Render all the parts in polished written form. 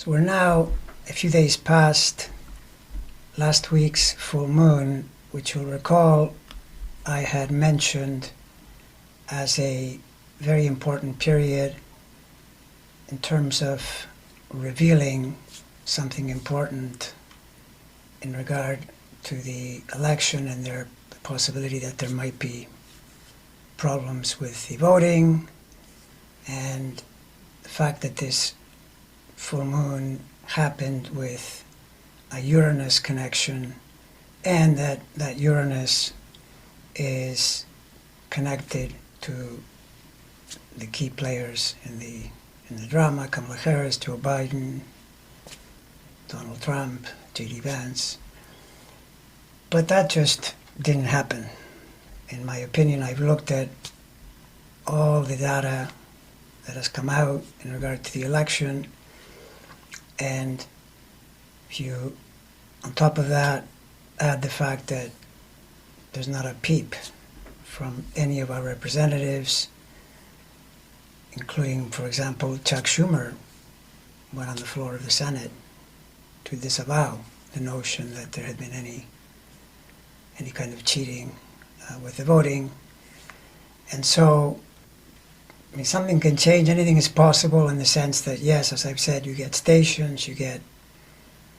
So we're now a few days past last week's full moon, which you'll recall I had mentioned as a very important period in terms of revealing something important in regard to the election and the possibility that there might be problems with the voting, and the fact that this full moon happened with a Uranus connection, and that Uranus is connected to the key players in the drama: Kamala Harris, Joe Biden, Donald Trump, J.D. Vance. But that just didn't happen. In my opinion, I've looked at all the data that has come out in regard to the election, and if you, on top of that, add the fact that there's not a peep from any of our representatives, including, for example, Chuck Schumer went on the floor of the Senate to disavow the notion that there had been any kind of cheating with the voting. And so, I mean, something can change, anything is possible in the sense that, yes, as I've said, you get stations, you get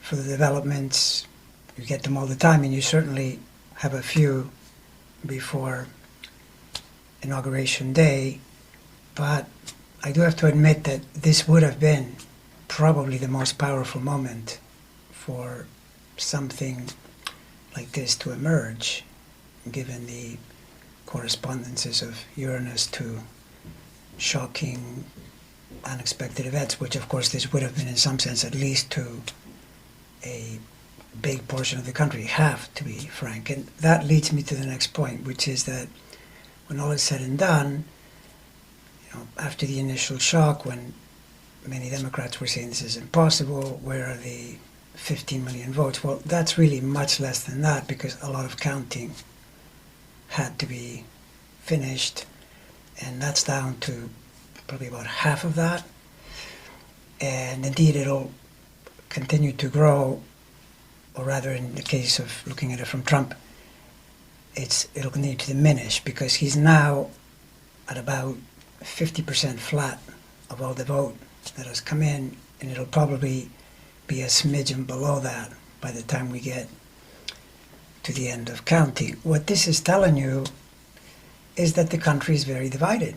further developments, you get them all the time, and you certainly have a few before Inauguration Day. But I do have to admit that this would have been probably the most powerful moment for something like this to emerge, given the correspondences of Uranus to shocking, unexpected events, which of course this would have been in some sense, at least to a big portion of the country, have to be frank. And that leads me to the next point, which is that when all is said and done, after the initial shock, when many Democrats were saying this is impossible, where are the 15 million votes? Well, that's really much less than that, because a lot of counting had to be finished, and that's down to probably about half of that. And indeed, it'll continue to grow, or rather, in the case of looking at it from Trump, it'll continue to diminish, because he's now at about 50% flat of all the vote that has come in, and it'll probably be a smidgen below that by the time we get to the end of counting. What this is telling you is that the country is very divided.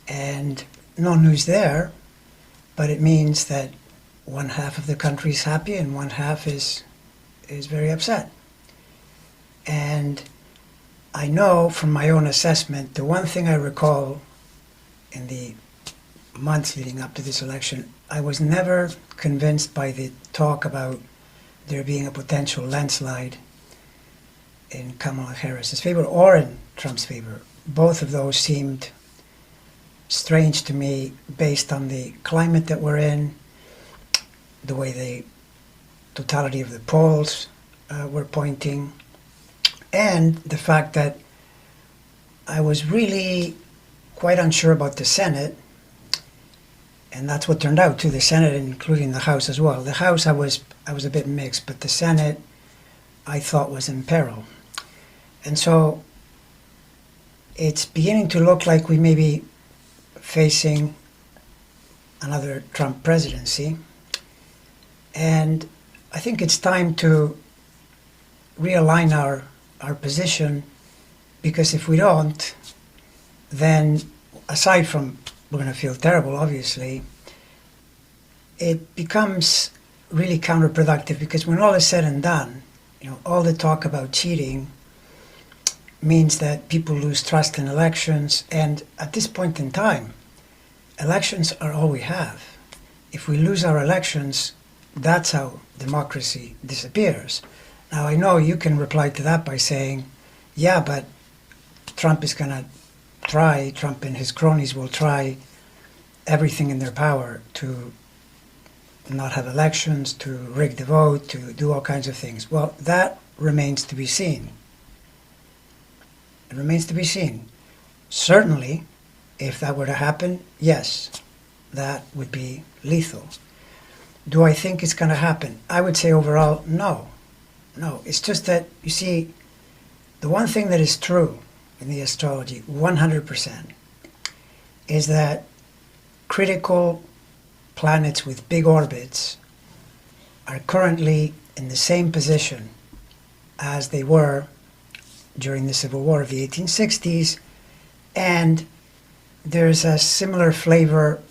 And no news there, but it means that one half of the country is happy and one half is very upset. And I know from my own assessment, the one thing I recall in the months leading up to this election, I was never convinced by the talk about there being a potential landslide in Kamala Harris's favor or in Trump's favor. Both of those seemed strange to me based on the climate that we're in, the way the totality of the polls were pointing, and the fact that I was really quite unsure about the Senate, and that's what turned out too, the Senate, including the House as well. The House I was a bit mixed, but the Senate I thought was in peril. And so it's beginning to look like we may be facing another Trump presidency. And I think it's time to realign our position, because if we don't, then aside from we're going to feel terrible, obviously, it becomes really counterproductive, because when all is said and done, all the talk about cheating means that people lose trust in elections, and at this point in time, elections are all we have. If we lose our elections, that's how democracy disappears. Now, I know you can reply to that by saying, yeah, but Trump and his cronies will try everything in their power to not have elections, to rig the vote, to do all kinds of things. Well, that remains to be seen. It remains to be seen. Certainly, if that were to happen, yes, that would be lethal. Do I think it's going to happen? I would say overall, no. No, it's just that, you see, the one thing that is true in the astrology, 100%, is that critical planets with big orbits are currently in the same position as they were during the Civil War of the 1860s, and there's a similar flavor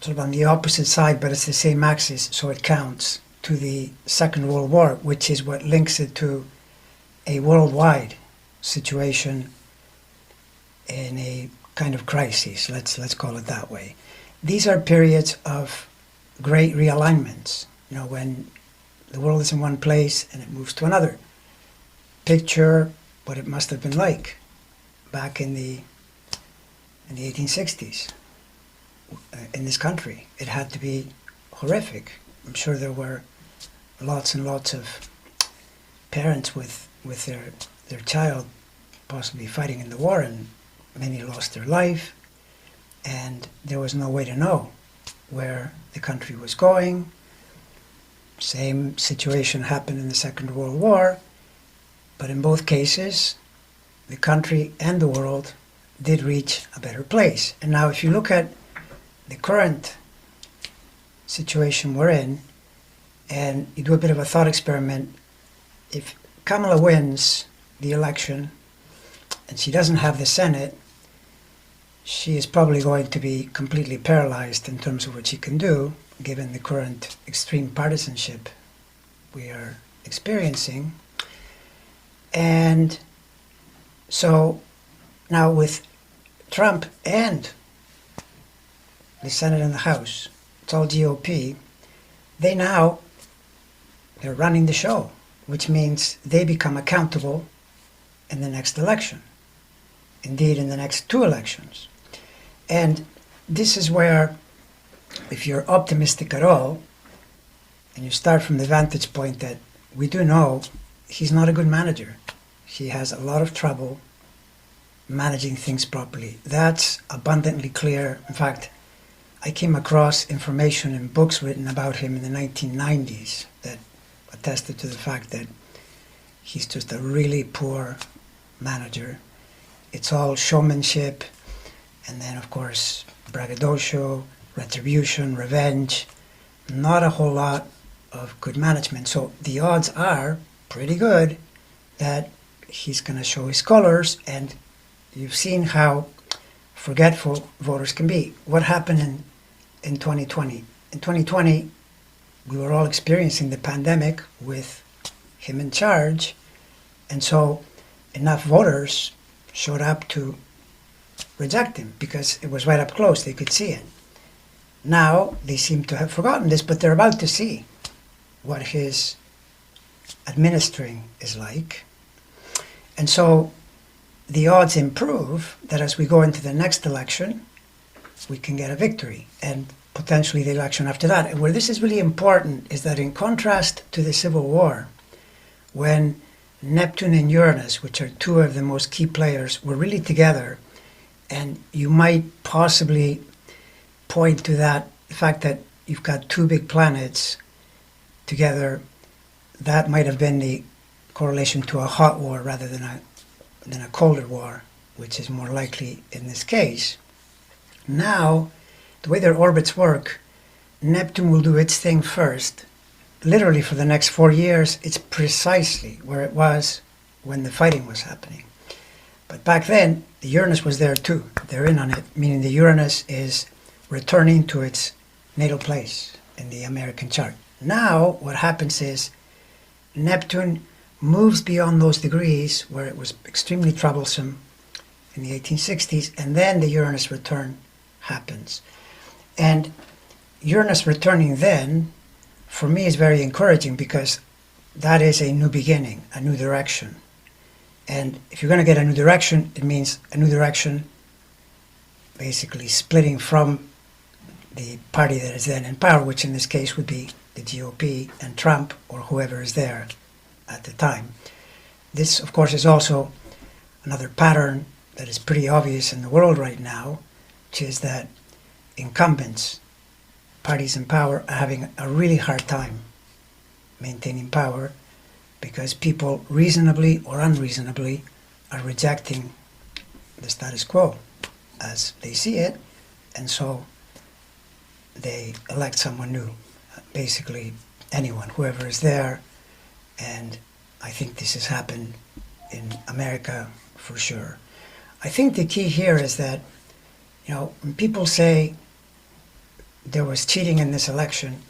sort of on the opposite side, but it's the same axis, so it counts, to the Second World War, which is what links it to a worldwide situation in a kind of crisis, let's call it that way. These are periods of great realignments, when the world is in one place and it moves to another. Picture what it must have been like back in the 1860s in this country. It had to be horrific. I'm sure there were lots and lots of parents with their child possibly fighting in the war, and many lost their life, and there was no way to know where the country was going. Same situation happened in the Second World War, but in both cases, the country and the world did reach a better place. And now if you look at the current situation we're in, and you do a bit of a thought experiment, if Kamala wins the election and she doesn't have the Senate, she is probably going to be completely paralyzed in terms of what she can do, given the current extreme partisanship we are experiencing. And so now with Trump and the Senate and the House, it's all GOP, they're running the show, which means they become accountable in the next election. Indeed, in the next two elections. And this is where, if you're optimistic at all, and you start from the vantage point that we do know he's not a good manager. He has a lot of trouble managing things properly. That's abundantly clear. In fact, I came across information in books written about him in the 1990s that attested to the fact that he's just a really poor manager. It's all showmanship, and then of course braggadocio, retribution, revenge, not a whole lot of good management. So the odds are pretty good that he's going to show his colors, and you've seen how forgetful voters can be. What happened in 2020? In 2020, we were all experiencing the pandemic with him in charge, and so enough voters showed up to reject him because it was right up close, they could see it. Now they seem to have forgotten this, but they're about to see what his administering is like. And so the odds improve that as we go into the next election, we can get a victory, and potentially the election after that. And where this is really important is that in contrast to the Civil War, when Neptune and Uranus, which are two of the most key players, were really together, and you might possibly point to that the fact that you've got two big planets together, that might have been the correlation to a hot war rather than a colder war, which is more likely in this case. Now, the way their orbits work, Neptune will do its thing first. Literally for the next 4 years, it's precisely where it was when the fighting was happening. But back then, the Uranus was there too. They're in on it, meaning the Uranus is returning to its natal place in the American chart. Now, what happens is Neptune moves beyond those degrees where it was extremely troublesome in the 1860s, and then the Uranus return happens. And Uranus returning then, for me, is very encouraging because that is a new beginning, a new direction. And if you're going to get a new direction, it means a new direction basically splitting from the party that is then in power, which in this case would be the GOP and Trump or whoever is there at the time. This, of course, is also another pattern that is pretty obvious in the world right now, which is that incumbents parties in power are having a really hard time maintaining power because people reasonably or unreasonably are rejecting the status quo as they see it, and so they elect someone new, basically anyone, whoever is there. And I think this has happened in America for sure. I think the key here is that, when people say there was cheating in this election,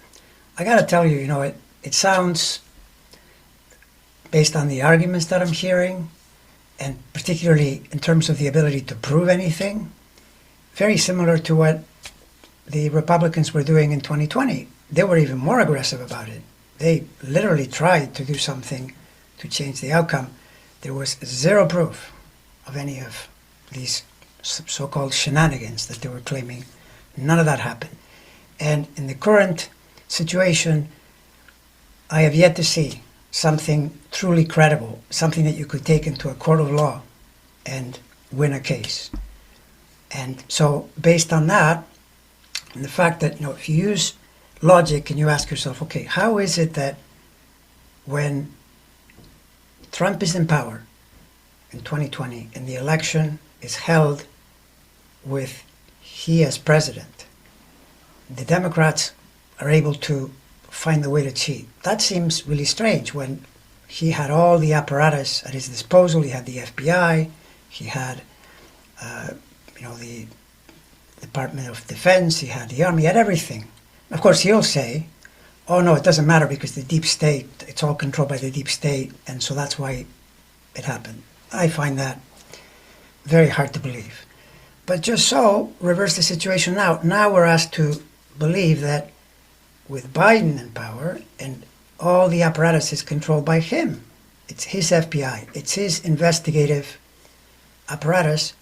I got to tell you, it sounds, based on the arguments that I'm hearing, and particularly in terms of the ability to prove anything, very similar to what the Republicans were doing in 2020. They were even more aggressive about it. They literally tried to do something to change the outcome. There was zero proof of any of these so-called shenanigans that they were claiming. None of that happened. And in the current situation, I have yet to see something truly credible, something that you could take into a court of law and win a case. And so based on that, and the fact that, if you use logic and you ask yourself, okay, how is it that when Trump is in power in 2020 and the election is held with he as president, the Democrats are able to find a way to cheat? That seems really strange when he had all the apparatus at his disposal. He had the FBI, he had the Department of Defense, he had the Army, he had everything. Of course, he'll say, oh no, it doesn't matter because the deep state, it's all controlled by the deep state, and so that's why it happened. I find that very hard to believe. But just so, reverse the situation now. Now we're asked to believe that with Biden in power and all the apparatus is controlled by him, it's his FBI, it's his investigative apparatus,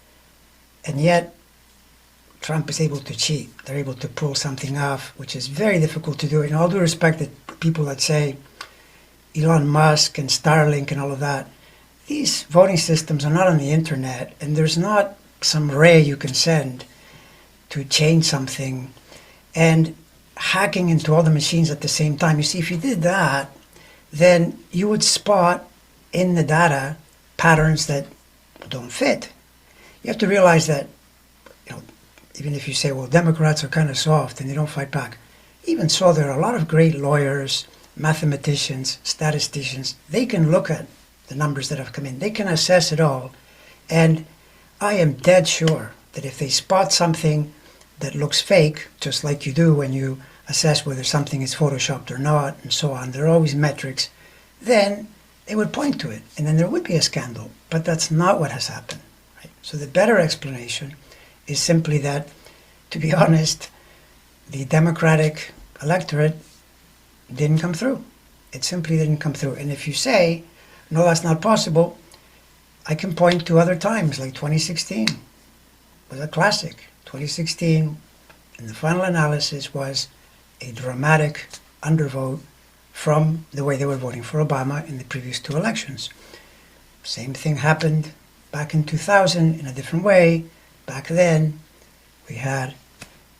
and yet Trump is able to cheat. They're able to pull something off, which is very difficult to do. In all due respect to people that say Elon Musk and Starlink and all of that, these voting systems are not on the internet, and there's not some ray you can send to change something and hacking into all the machines at the same time. You see, if you did that, then you would spot in the data patterns that don't fit. You have to realize that, even if you say, well, Democrats are kind of soft and they don't fight back, even so, there are a lot of great lawyers, mathematicians, statisticians. They can look at the numbers that have come in. They can assess it all. And I am dead sure that if they spot something that looks fake, just like you do when you assess whether something is photoshopped or not, and so on, there are always metrics, then they would point to it, and then there would be a scandal. But that's not what has happened. Right? So the better explanation is simply that, to be honest, the Democratic electorate didn't come through. It simply didn't come through. And if you say, no, that's not possible, I can point to other times, like 2016 was a classic. 2016, in the final analysis, was a dramatic undervote from the way they were voting for Obama in the previous two elections. Same thing happened back in 2000 in a different way. Back then, we had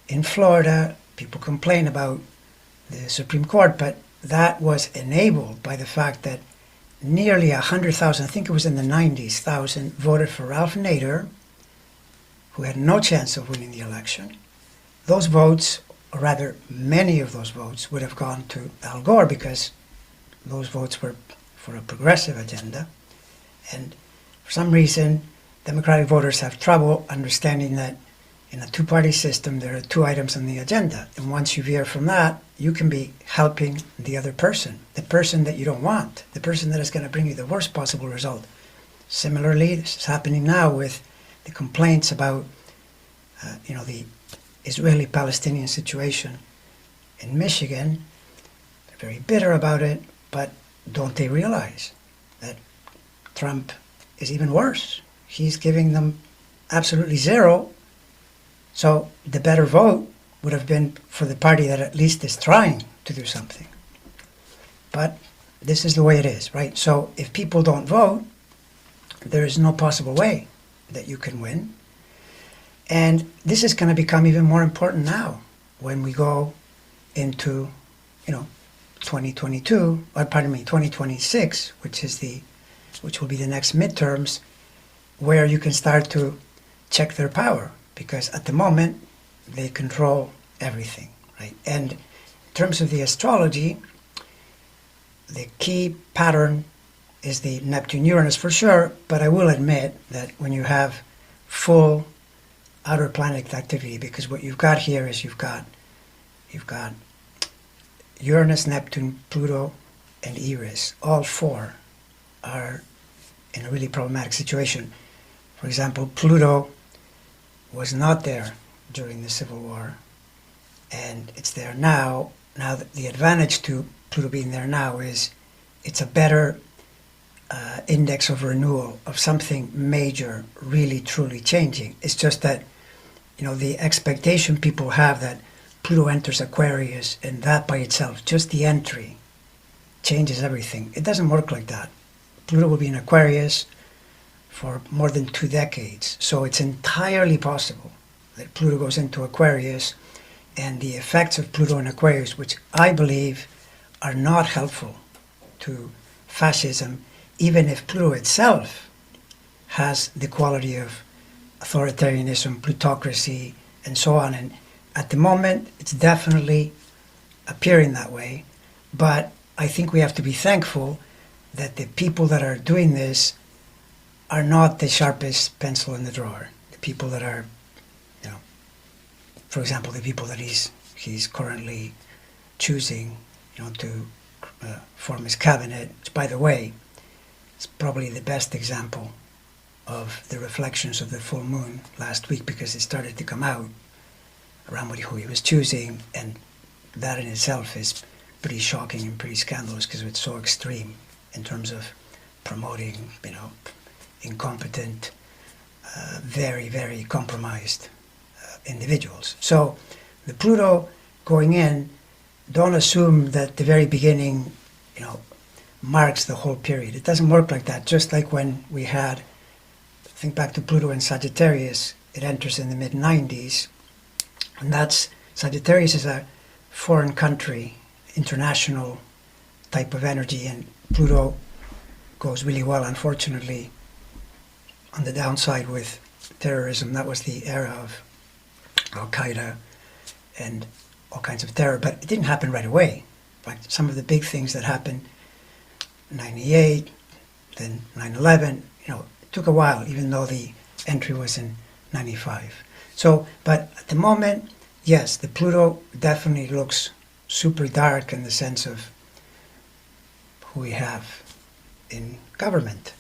in Florida, people complain about the Supreme Court, but that was enabled by the fact that nearly 100,000, I think it was in the 90s, thousand, voted for Ralph Nader, who had no chance of winning the election. Those votes, or rather many of those votes, would have gone to Al Gore because those votes were for a progressive agenda. And for some reason, Democratic voters have trouble understanding that in a two-party system, there are two items on the agenda. And once you veer from that, you can be helping the other person, the person that you don't want, the person that is going to bring you the worst possible result. Similarly, this is happening now with the complaints about, the Israeli-Palestinian situation in Michigan. They're very bitter about it, but don't they realize that Trump is even worse? He's giving them absolutely zero. So the better vote would have been for the party that at least is trying to do something. But this is the way it is, right? So if people don't vote, there is no possible way that you can win. And this is going to become even more important now when we go into, 2022, or pardon me, 2026, which will be the next midterms, where you can start to check their power, because at the moment they control everything, right? And in terms of the astrology, the key pattern is the Neptune-Uranus for sure, but I will admit that when you have full outer planet activity, because what you've got here is you've got Uranus, Neptune, Pluto, and Eris. All four are in a really problematic situation. For example, Pluto was not there during the Civil War, and it's there now. Now, the advantage to Pluto being there now is it's a better index of renewal of something major really truly changing. It's just that, the expectation people have that Pluto enters Aquarius, and that by itself, just the entry, changes everything. It doesn't work like that. Pluto will be in Aquarius for more than 2 decades. So it's entirely possible that Pluto goes into Aquarius, and the effects of Pluto in Aquarius, which I believe are not helpful to fascism, even if Pluto itself has the quality of authoritarianism, plutocracy, and so on. And at the moment, it's definitely appearing that way. But I think we have to be thankful that the people that are doing this are not the sharpest pencil in the drawer. The people that are, for example, the people that he's currently choosing, to form his cabinet, which, by the way, is probably the best example of the reflections of the full moon last week, because it started to come out around who he was choosing, and that in itself is pretty shocking and pretty scandalous because it's so extreme in terms of promoting, incompetent, very, very compromised individuals. So the Pluto going in, don't assume that the very beginning, marks the whole period. It doesn't work like that. Just like when we had, think back to Pluto in Sagittarius, it enters in the mid-90s, and Sagittarius is a foreign country, international type of energy, and Pluto goes really well, unfortunately, on the downside with terrorism. That was the era of Al-Qaeda and all kinds of terror, but it didn't happen right away. In fact, some of the big things that happened, 98, then 9/11, it took a while, even though the entry was in 95. So, but at the moment, yes, the Pluto definitely looks super dark in the sense of who we have in government.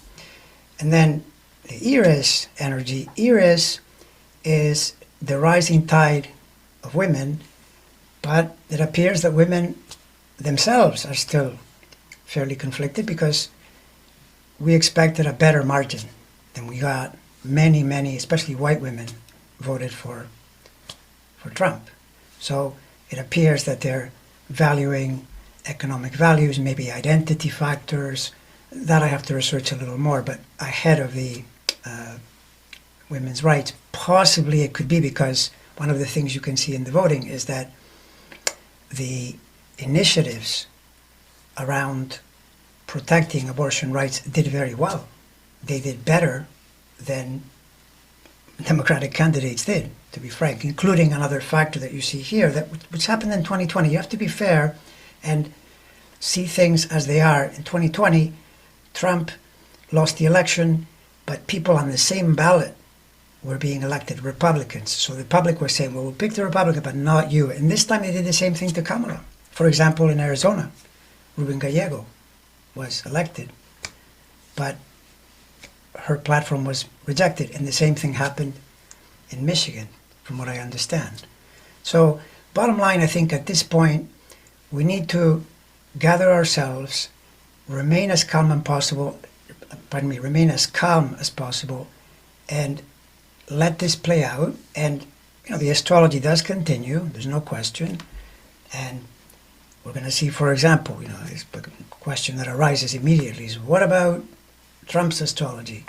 And then the Eris energy, Eris is the rising tide of women, but it appears that women themselves are still fairly conflicted, because we expected a better margin than we got. Many, especially white women, voted for Trump. So it appears that they're valuing economic values, maybe identity factors. That I have to research a little more, but ahead of the women's rights. Possibly it could be because one of the things you can see in the voting is that the initiatives around protecting abortion rights did very well. They did better than Democratic candidates did, to be frank, including another factor that you see here, which happened in 2020. You have to be fair and see things as they are. In 2020, Trump lost the election, but people on the same ballot were being elected, Republicans. So the public was saying, well, we'll pick the Republican, but not you. And this time they did the same thing to Kamala. For example, in Arizona, Ruben Gallego was elected, but her platform was rejected. And the same thing happened in Michigan, from what I understand. So bottom line, I think at this point, we need to gather ourselves, remain as calm as possible, and let this play out. And the astrology does continue, there's no question. And we're going to see, for example, this question that arises immediately is, what about Trump's astrology?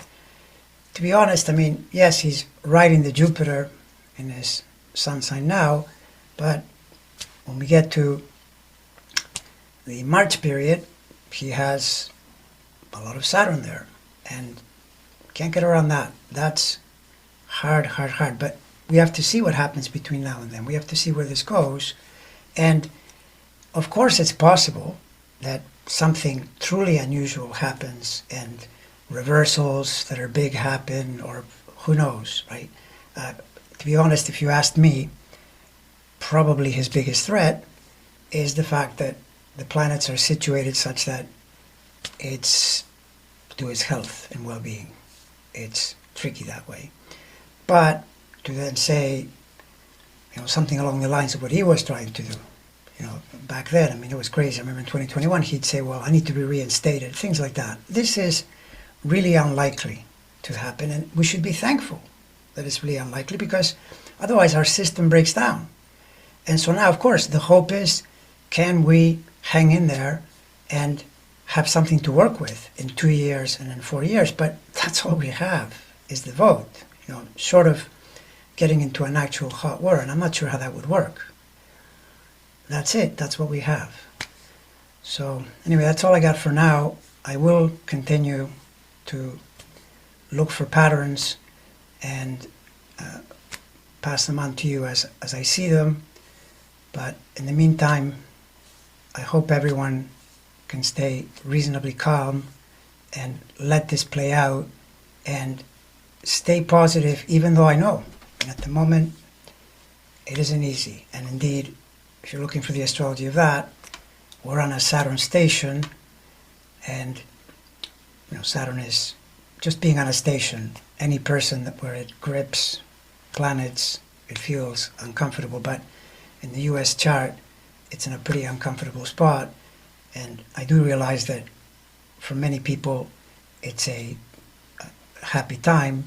To be honest, yes, he's riding the Jupiter in his sun sign now, but when we get to the March period, he has a lot of Saturn there, and can't get around that. That's hard, hard, hard. But we have to see what happens between now and then. We have to see where this goes. And of course, it's possible that something truly unusual happens and reversals that are big happen, or who knows, right? To be honest, if you asked me, probably his biggest threat is the fact that the planets are situated such that it's to his health and well-being. It's tricky that way. But to then say, something along the lines of what he was trying to do, back then, I mean, it was crazy. I remember in 2021, he'd say, well, I need to be reinstated, things like that. This is really unlikely to happen, and we should be thankful that it's really unlikely, because otherwise our system breaks down. And so now, of course, the hope is, can we hang in there and have something to work with in 2 years and in 4 years? But that's all we have is the vote, short of getting into an actual hot war, and I'm not sure how that would work. That's it. That's what we have. So anyway, that's all I got for now. I will continue to look for patterns and pass them on to you as I see them. But in the meantime, I hope everyone can stay reasonably calm and let this play out and stay positive, even though I know at the moment it isn't easy. And indeed, if you're looking for the astrology of that, we're on a Saturn station, and Saturn is just being on a station. Any person where it grips planets, it feels uncomfortable. But in the US chart, it's in a pretty uncomfortable spot. And I do realize that for many people, it's a happy time.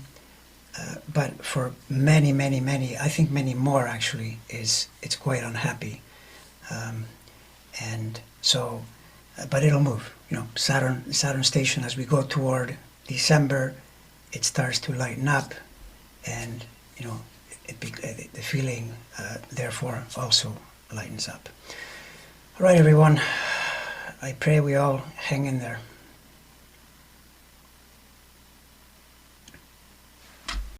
But for many, many, many, I think many more actually, it's quite unhappy. And so, but it'll move. Saturn station, as we go toward December, it starts to lighten up, and the feeling therefore also lightens up. All right, everyone. I pray we all hang in there.